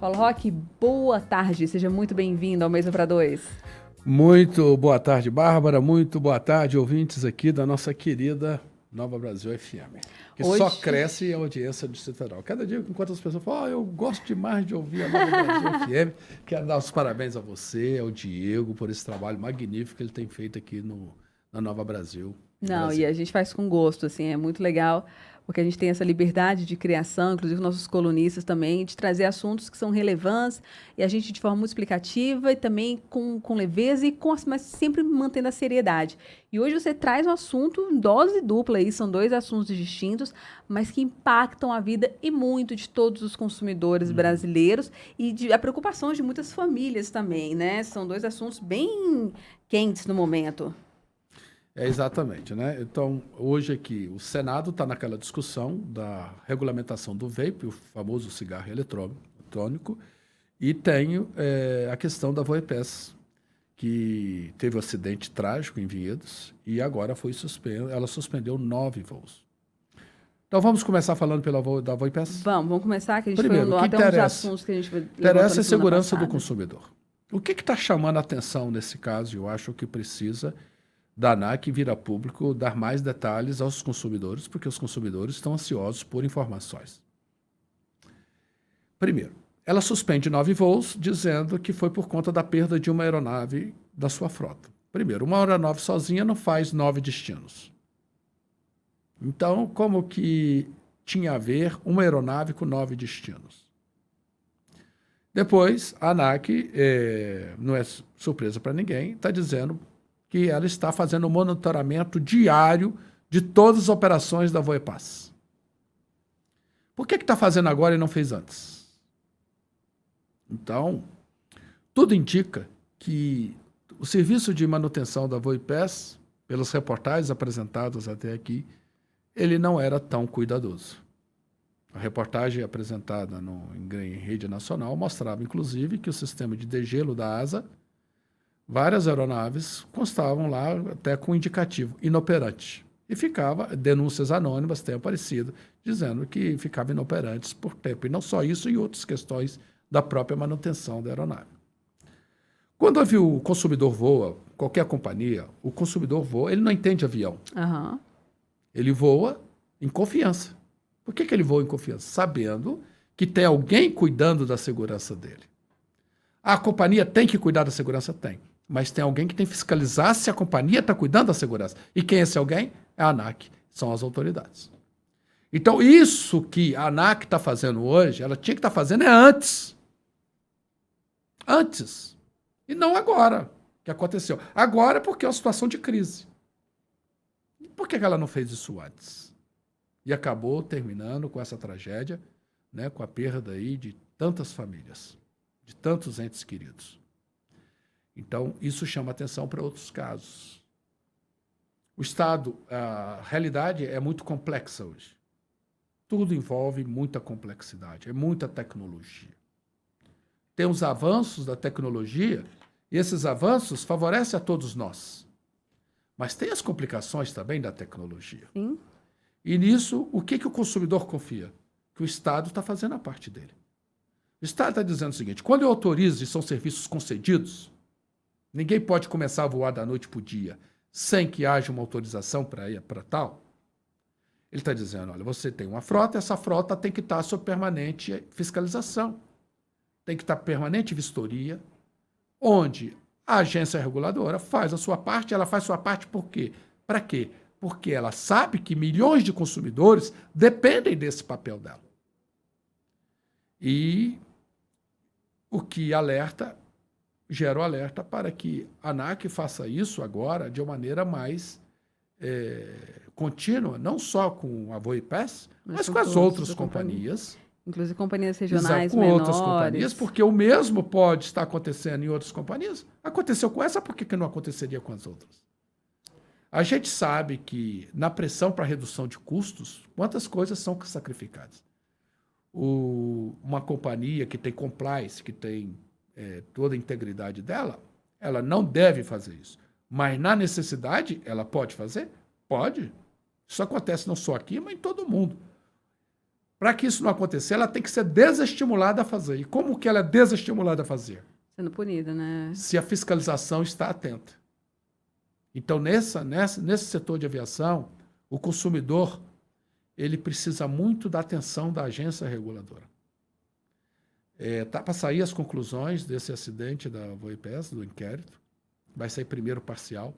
Paulo Roque, boa tarde, seja muito bem-vindo ao Mesa para Dois. Muito boa tarde, Bárbara, muito boa tarde, ouvintes aqui da nossa querida Nova Brasil FM, que só cresce a audiência do Distrito Federal. Cada dia, enquanto as pessoas falam, eu gosto demais de ouvir a Nova Brasil FM, quero dar os parabéns a você, ao Diego, por esse trabalho magnífico que ele tem feito aqui na Nova Brasil. Não, e a gente faz com gosto, assim, é muito legal, porque a gente tem essa liberdade de criação, inclusive nossos colunistas também, de trazer assuntos que são relevantes, e a gente de forma muito explicativa e também com leveza, mas sempre mantendo a seriedade. E hoje você traz um assunto em dose dupla, aí, são dois assuntos distintos, mas que impactam a vida e muito de todos os consumidores brasileiros e a preocupação de muitas famílias também, né? São dois assuntos bem quentes no momento. Exatamente, né? Então, hoje aqui, o Senado está naquela discussão da regulamentação do vape, o famoso cigarro eletrônico, e tem a questão da Voepes, que teve um acidente trágico em Vinhedos e agora foi suspensa, ela suspendeu 9 voos. Então, vamos começar falando da Voepes? Vamos começar, que a gente Primeiro, foi até uns assuntos que a gente interessa a segurança do consumidor. O que está chamando a atenção nesse caso? Eu acho que precisa da ANAC vir a público dar mais detalhes aos consumidores, porque os consumidores estão ansiosos por informações. Primeiro, ela suspende 9 voos, dizendo que foi por conta da perda de uma aeronave da sua frota. Primeiro, uma aeronave sozinha não faz 9 destinos. Então, como que tinha a ver uma aeronave com 9 destinos? Depois, a ANAC, não é surpresa para ninguém, está dizendo que ela está fazendo um monitoramento diário de todas as operações da Voepes. Por que está fazendo agora e não fez antes? Então, tudo indica que o serviço de manutenção da Voepes, pelas reportagens apresentadas até aqui, ele não era tão cuidadoso. A reportagem apresentada em rede nacional mostrava, inclusive, que o sistema de degelo da ASA, várias aeronaves constavam lá até com indicativo inoperante. E ficava, denúncias anônimas têm aparecido, dizendo que ficavam inoperantes por tempo. E não só isso, e outras questões da própria manutenção da aeronave. Quando o consumidor voa, qualquer companhia, o consumidor voa, ele não entende avião. Uhum. Ele voa em confiança. Por que ele voa em confiança? Sabendo que tem alguém cuidando da segurança dele. A companhia tem que cuidar da segurança? Tem. Mas tem alguém que tem que fiscalizar se a companhia está cuidando da segurança. E quem é esse alguém? É a ANAC, são as autoridades. Então, isso que a ANAC está fazendo hoje, ela tinha que estar fazendo antes. Antes. E não agora, que aconteceu. Agora é porque é uma situação de crise. Por que ela não fez isso antes? E acabou terminando com essa tragédia, né, com a perda aí de tantas famílias, de tantos entes queridos. Então, isso chama atenção para outros casos. O Estado, a realidade é muito complexa hoje. Tudo envolve muita complexidade, é muita tecnologia. Tem os avanços da tecnologia, e esses avanços favorecem a todos nós. Mas tem as complicações também da tecnologia. Sim. E nisso, o que o consumidor confia? Que o Estado está fazendo a parte dele. O Estado está dizendo o seguinte: quando eu autorizo e são serviços concedidos, ninguém pode começar a voar da noite para o dia sem que haja uma autorização para tal. Ele está dizendo, olha, você tem uma frota, essa frota tem que estar sob permanente fiscalização. Tem que estar permanente vistoria, onde a agência reguladora faz a sua parte. Ela faz a sua parte por quê? Para quê? Porque ela sabe que milhões de consumidores dependem desse papel dela. E o que gera o alerta para que a ANAC faça isso agora de uma maneira mais contínua, não só com a Voepes, mas com as outras companhias. Inclusive companhias regionais com menores. outras companhias, porque o mesmo pode estar acontecendo em outras companhias. Aconteceu com essa, por que não aconteceria com as outras? A gente sabe que na pressão para redução de custos, quantas coisas são sacrificadas. Uma companhia que tem compliance, que tem toda a integridade dela, ela não deve fazer isso. Mas na necessidade, ela pode fazer? Pode. Isso acontece não só aqui, mas em todo mundo. Para que isso não acontecer, ela tem que ser desestimulada a fazer. E como que ela é desestimulada a fazer? Sendo punida, né? Se a fiscalização está atenta. Então, nesse setor de aviação, o consumidor ele precisa muito da atenção da agência reguladora. Tá para sair as conclusões desse acidente da VoiPes, do inquérito. Vai sair primeiro parcial.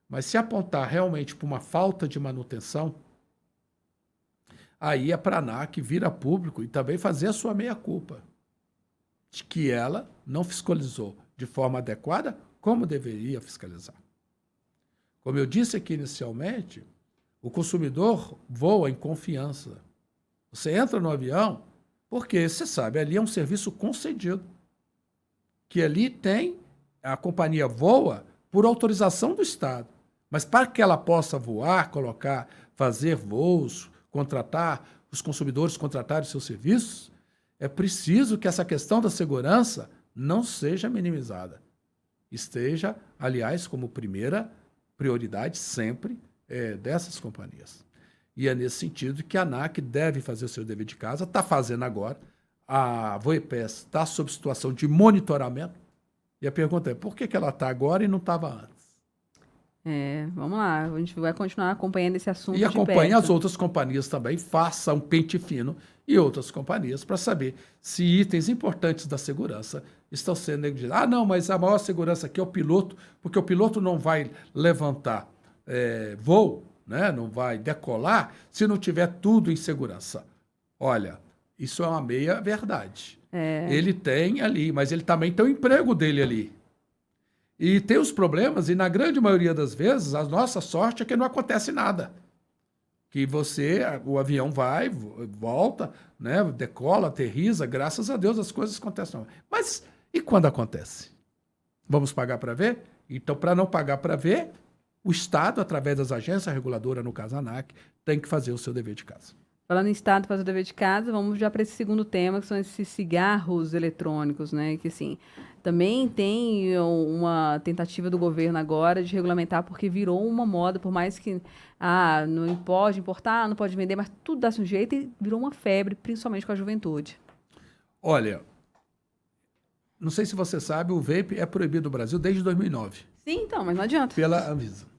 Mas se apontar realmente para uma falta de manutenção, aí a Pranac vir a público e também fazer a sua meia-culpa de que ela não fiscalizou de forma adequada como deveria fiscalizar. Como eu disse aqui inicialmente, o consumidor voa em confiança. Você entra no avião porque, você sabe, ali é um serviço concedido. Que ali tem, a companhia voa por autorização do Estado. Mas para que ela possa voar, fazer voos, contratar, os consumidores contratarem seus serviços, é preciso que essa questão da segurança não seja minimizada. Esteja, aliás, como primeira prioridade sempre dessas companhias. E é nesse sentido que a ANAC deve fazer o seu dever de casa, está fazendo agora. A VoiPes está sob situação de monitoramento. E a pergunta é, por que ela está agora e não estava antes? Vamos lá, a gente vai continuar acompanhando esse assunto E acompanhe de perto. as outras companhias também, faça um pente fino e outras companhias para saber se itens importantes da segurança estão sendo negligenciados. Ah, não, mas a maior segurança aqui é o piloto, porque o piloto não vai levantar voo, né? Não vai decolar se não tiver tudo em segurança. Olha, isso é uma meia verdade. Ele tem ali, mas ele também tem o emprego dele ali. E tem os problemas, e na grande maioria das vezes, a nossa sorte é que não acontece nada. Que o avião vai, volta, né, decola, aterriza, graças a Deus as coisas acontecem. Mas e quando acontece? Vamos pagar para ver? Então, para não pagar para ver, o Estado, através das agências reguladoras, no caso a ANAC, tem que fazer o seu dever de casa. Falando em Estado fazer o dever de casa, vamos já para esse segundo tema, que são esses cigarros eletrônicos, né? Que, assim, também tem uma tentativa do governo agora de regulamentar, porque virou uma moda, por mais que não pode importar, não pode vender, mas tudo dá-se um jeito e virou uma febre, principalmente com a juventude. Olha, não sei se você sabe, o vape é proibido no Brasil desde 2009. Sim, então, mas não adianta. Pela Anvisa.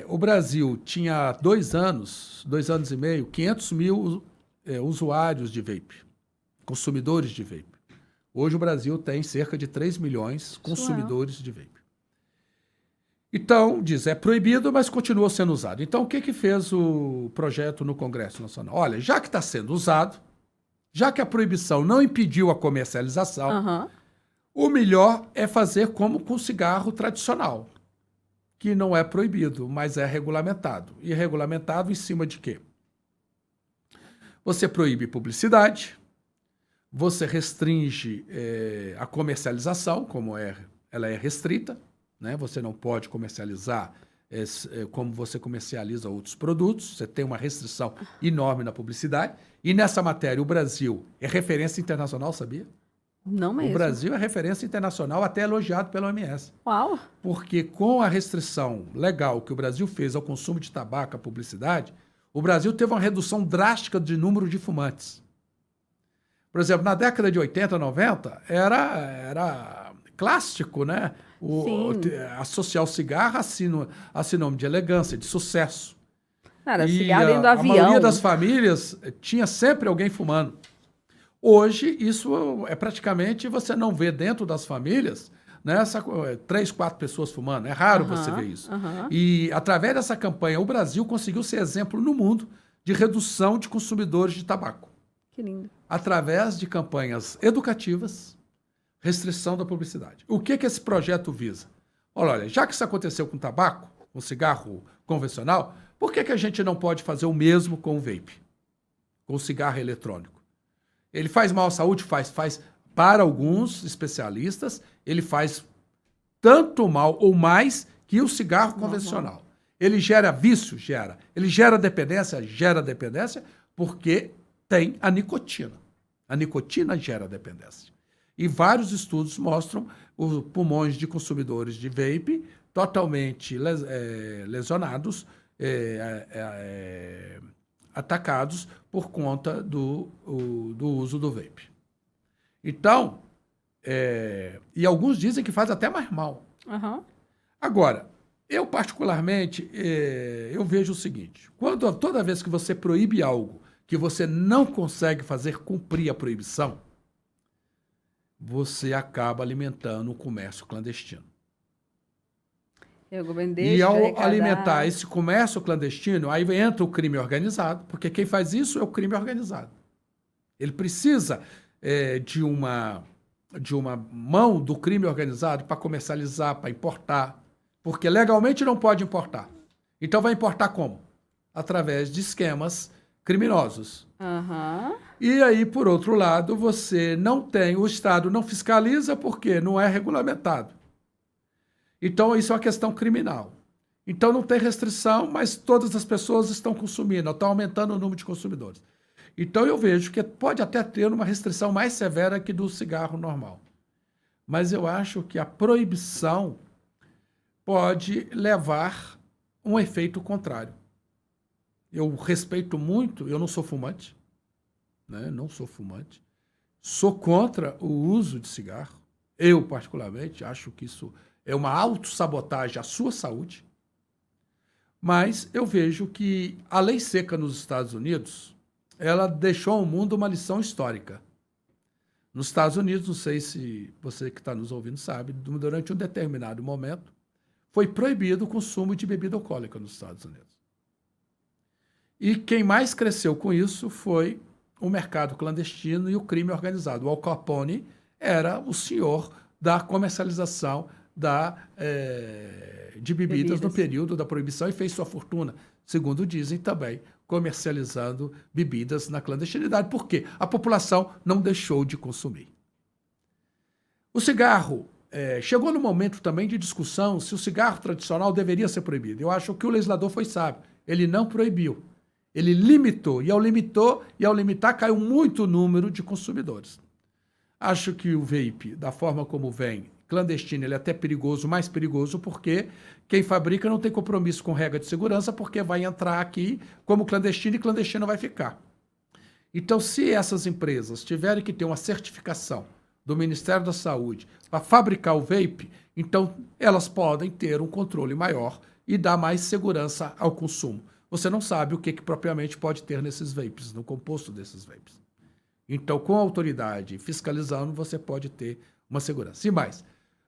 O Brasil tinha 2 anos e meio, 500 mil usuários de vape, consumidores de vape. Hoje o Brasil tem cerca de 3 milhões de consumidores de vape. Então, é proibido, mas continua sendo usado. Então, o que fez o projeto no Congresso Nacional? Olha, já que está sendo usado, já que a proibição não impediu a comercialização, o melhor é fazer como com o cigarro tradicional, que não é proibido, mas é regulamentado. E regulamentado em cima de quê? Você proíbe publicidade, você restringe a comercialização, como ela é restrita, né? Você não pode comercializar como você comercializa outros produtos, você tem uma restrição enorme na publicidade. E nessa matéria, o Brasil é referência internacional, sabia? Não mesmo. O Brasil é referência internacional, até elogiado pela OMS. Uau! Porque com a restrição legal que o Brasil fez ao consumo de tabaco, à publicidade, o Brasil teve uma redução drástica de número de fumantes. Por exemplo, na década de 80, 90, era clássico, né? Associar o cigarro a sinônimo de elegância, de sucesso. Cara, cigarro dentro do avião. A maioria das famílias tinha sempre alguém fumando. Hoje, isso praticamente, você não vê dentro das famílias, né, 3, 4 pessoas fumando. É raro você ver isso. E, através dessa campanha, o Brasil conseguiu ser exemplo no mundo de redução de consumidores de tabaco. Que lindo. Através de campanhas educativas, restrição da publicidade. O que esse projeto visa? Olha, já que isso aconteceu com tabaco, com cigarro convencional, por que a gente não pode fazer o mesmo com o vape, com o cigarro eletrônico? Ele faz mal à saúde? Faz. Para alguns especialistas, ele faz tanto mal ou mais que o cigarro convencional. Ele gera vício? Gera. Ele gera dependência? Gera dependência, porque tem a nicotina. A nicotina gera dependência. E vários estudos mostram os pulmões de consumidores de vape totalmente lesionados, atacados por conta do uso do vape. Então, e alguns dizem que faz até mais mal. Uhum. Agora, eu particularmente, eu vejo o seguinte, toda vez que você proíbe algo que você não consegue fazer cumprir a proibição, você acaba alimentando o comércio clandestino. E ao alimentar esse comércio clandestino, aí entra o crime organizado, porque quem faz isso é o crime organizado. Ele precisa de uma mão do crime organizado para comercializar, para importar, porque legalmente não pode importar. Então vai importar como? Através de esquemas criminosos. Uhum. E aí, por outro lado, você não tem, o Estado não fiscaliza porque não é regulamentado. Então, isso é uma questão criminal. Então, não tem restrição, mas todas as pessoas estão consumindo, estão aumentando o número de consumidores. Então, eu vejo que pode até ter uma restrição mais severa que do cigarro normal. Mas eu acho que a proibição pode levar um efeito contrário. Eu respeito muito, eu não sou fumante, né? Não sou fumante. Sou contra o uso de cigarro. Eu, particularmente, acho que isso é uma autossabotagem à sua saúde. Mas eu vejo que a lei seca nos Estados Unidos, ela deixou ao mundo uma lição histórica. Nos Estados Unidos, não sei se você que está nos ouvindo sabe, durante um determinado momento, foi proibido o consumo de bebida alcoólica nos Estados Unidos. E quem mais cresceu com isso foi o mercado clandestino e o crime organizado. O Al Capone era o senhor da comercialização de bebidas no período da proibição e fez sua fortuna, segundo dizem também, comercializando bebidas na clandestinidade. Por quê? A população não deixou de consumir. O cigarro chegou no momento também de discussão se o cigarro tradicional deveria ser proibido. Eu acho que o legislador foi sábio. Ele não proibiu. Ele limitou. E ao limitar, caiu muito o número de consumidores. Acho que o vape, da forma como vem, clandestino, ele é até perigoso, mais perigoso, porque quem fabrica não tem compromisso com regra de segurança, porque vai entrar aqui como clandestino e clandestino vai ficar. Então, se essas empresas tiverem que ter uma certificação do Ministério da Saúde para fabricar o vape, então elas podem ter um controle maior e dar mais segurança ao consumo. Você não sabe o que propriamente pode ter nesses vapes, no composto desses vapes. Então, com a autoridade fiscalizando, você pode ter uma segurança. E mais,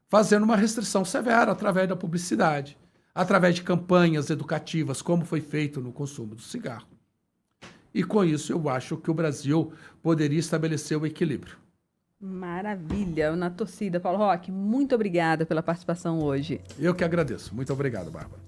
fazendo uma restrição severa através da publicidade, através de campanhas educativas, como foi feito no consumo do cigarro. E com isso, eu acho que o Brasil poderia estabelecer o equilíbrio. Maravilha, na torcida. Paulo Roque, muito obrigada pela participação hoje. Eu que agradeço. Muito obrigado, Bárbara.